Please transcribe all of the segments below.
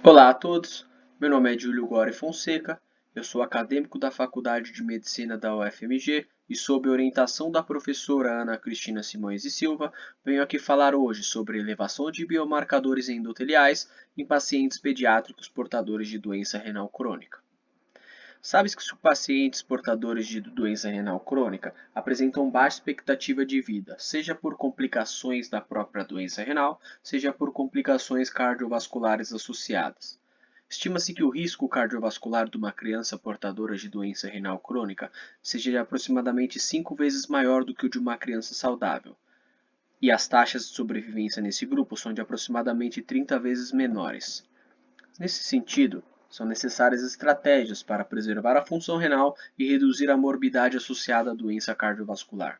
Olá a todos, meu nome é Júlio Gore Fonseca, eu sou acadêmico da Faculdade de Medicina da UFMG e, sob orientação da professora Ana Cristina Simões e Silva, venho aqui falar hoje sobre elevação de biomarcadores endoteliais em pacientes pediátricos portadores de doença renal crônica. Sabes que os pacientes portadores de doença renal crônica apresentam baixa expectativa de vida, seja por complicações da própria doença renal, seja por complicações cardiovasculares associadas. Estima-se que o risco cardiovascular de uma criança portadora de doença renal crônica seja de aproximadamente 5 vezes maior do que o de uma criança saudável, e as taxas de sobrevivência nesse grupo são de aproximadamente 30 vezes menores. Nesse sentido, são necessárias estratégias para preservar a função renal e reduzir a morbidade associada à doença cardiovascular.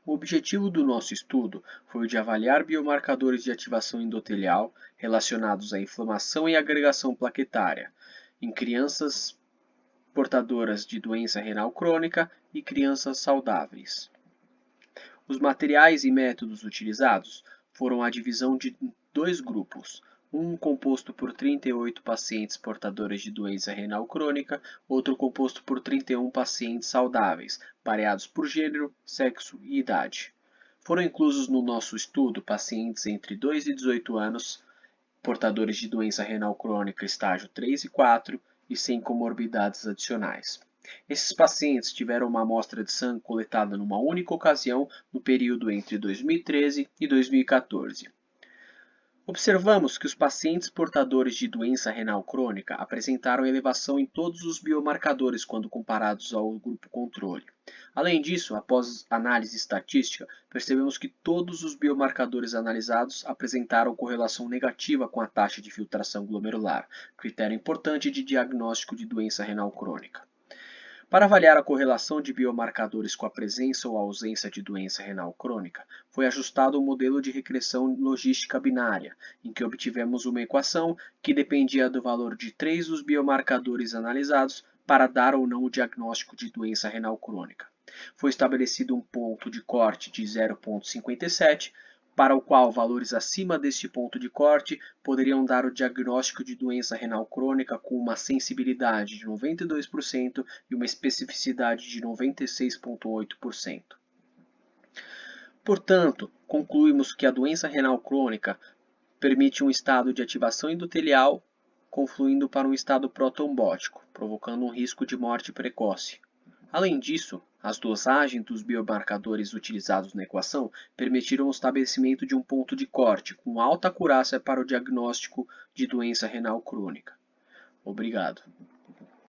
O objetivo do nosso estudo foi o de avaliar biomarcadores de ativação endotelial relacionados à inflamação e agregação plaquetária em crianças portadoras de doença renal crônica e crianças saudáveis. Os materiais e métodos utilizados foram a divisão de dois grupos, um composto por 38 pacientes portadores de doença renal crônica, outro composto por 31 pacientes saudáveis, pareados por gênero, sexo e idade. Foram inclusos no nosso estudo pacientes entre 2 e 18 anos, portadores de doença renal crônica estágio 3 e 4 e sem comorbidades adicionais. Esses pacientes tiveram uma amostra de sangue coletada numa única ocasião no período entre 2013 e 2014. Observamos que os pacientes portadores de doença renal crônica apresentaram elevação em todos os biomarcadores quando comparados ao grupo controle. Além disso, após análise estatística, percebemos que todos os biomarcadores analisados apresentaram correlação negativa com a taxa de filtração glomerular, critério importante de diagnóstico de doença renal crônica. Para avaliar a correlação de biomarcadores com a presença ou ausência de doença renal crônica, foi ajustado o modelo de regressão logística binária, em que obtivemos uma equação que dependia do valor de 3 dos biomarcadores analisados para dar ou não o diagnóstico de doença renal crônica. Foi estabelecido um ponto de corte de 0,57, para o qual valores acima deste ponto de corte poderiam dar o diagnóstico de doença renal crônica com uma sensibilidade de 92% e uma especificidade de 96,8%. Portanto, concluímos que a doença renal crônica permite um estado de ativação endotelial confluindo para um estado protrombótico, provocando um risco de morte precoce. Além disso, as dosagens dos biomarcadores utilizados na equação permitiram o estabelecimento de um ponto de corte com alta acurácia para o diagnóstico de doença renal crônica. Obrigado.